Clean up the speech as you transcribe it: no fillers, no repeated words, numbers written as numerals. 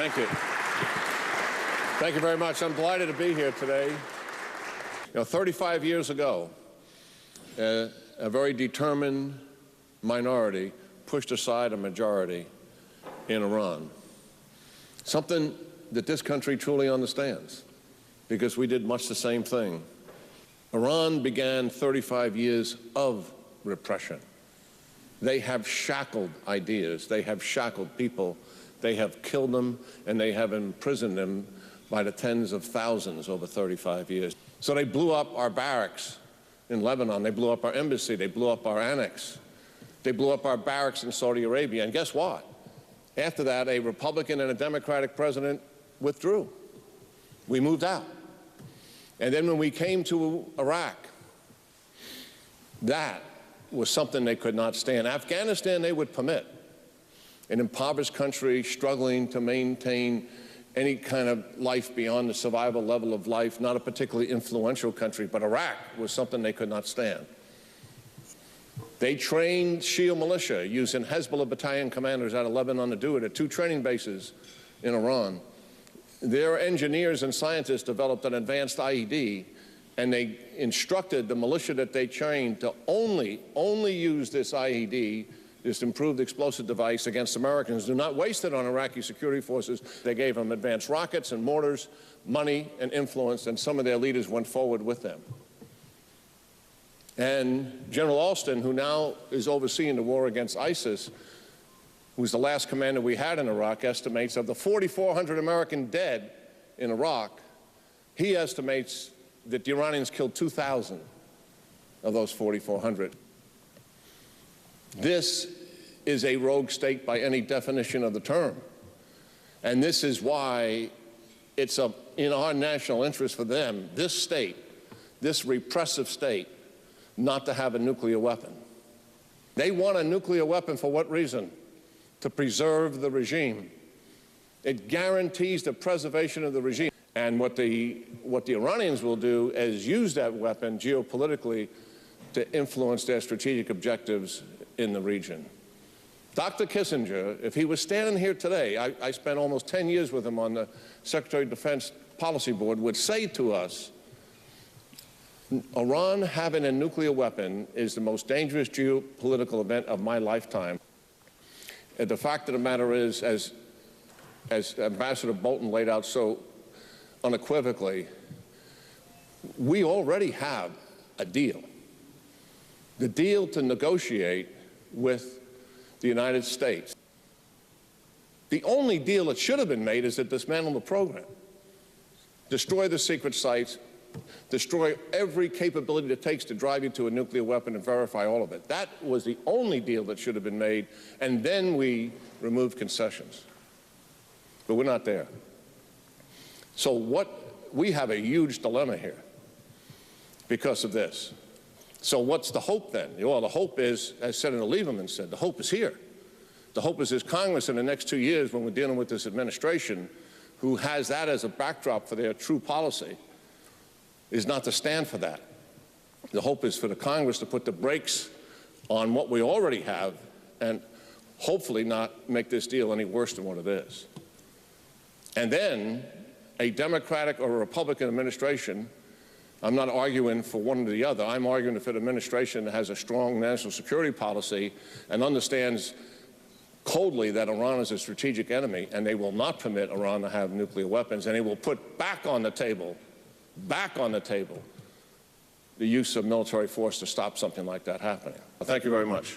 Thank you. Thank you very much. I'm delighted to be here today. 35 years ago, a very determined minority pushed aside a majority in Iran. Something that this country truly understands, because we did much the same thing. Iran began 35 years of repression. They have shackled ideas, they have shackled people, they have killed them, and they have imprisoned them by the tens of thousands over 35 years. So they blew up our barracks in Lebanon, they blew up our embassy, they blew up our annex, they blew up our barracks in Saudi Arabia, and guess what? After that, a Republican and a Democratic president withdrew. We moved out. And then when we came to Iraq, that was something they could not stand. Afghanistan, they would permit. An impoverished country struggling to maintain any kind of life beyond the survival level of life, not a particularly influential country, but Iraq was something they could not stand. They trained Shia militia using Hezbollah battalion commanders out of Lebanon to do it at 2 training bases in Iran. Their engineers and scientists developed an advanced IED, and they instructed the militia that they trained to only use this IED, this improved explosive device, against Americans. Do not waste it on Iraqi security forces. They gave them advanced rockets and mortars, money and influence, and some of their leaders went forward with them. And General Alston, who now is overseeing the war against ISIS, who's the last commander we had in Iraq, estimates of the 4,400 American dead in Iraq, he estimates that the Iranians killed 2,000 of those 4,400. This is a rogue state by any definition of the term. And this is why it's in our national interest for them, this state, this repressive state, not to have a nuclear weapon. They want a nuclear weapon for what reason? To preserve the regime. It guarantees the preservation of the regime. And what the Iranians will do is use that weapon geopolitically to influence their strategic objectives in the region. Dr. Kissinger, if he was standing here today, I spent almost 10 years with him on the Secretary of Defense Policy Board, would say to us, Iran having a nuclear weapon is the most dangerous geopolitical event of my lifetime. And the fact of the matter is, as Ambassador Bolton laid out so unequivocally, we already have a deal. The deal to negotiate with the United States. The only deal that should have been made is to dismantle the program, destroy the secret sites, destroy every capability it takes to drive you to a nuclear weapon and verify all of it. That was the only deal that should have been made, and then we removed concessions. But we're not there. So we have a huge dilemma here because of this. So what's the hope then? Well, the hope is, as Senator Lieberman said, the hope is here. The hope is this Congress in the next 2 years, when we're dealing with this administration, who has that as a backdrop for their true policy, is not to stand for that. The hope is for the Congress to put the brakes on what we already have and hopefully not make this deal any worse than what it is. And then a Democratic or a Republican administration, I'm not arguing for one or the other, I'm arguing for an administration that has a strong national security policy and understands coldly that Iran is a strategic enemy, and they will not permit Iran to have nuclear weapons, and they will put back on the table, the use of military force to stop something like that happening. Well, thank you very much.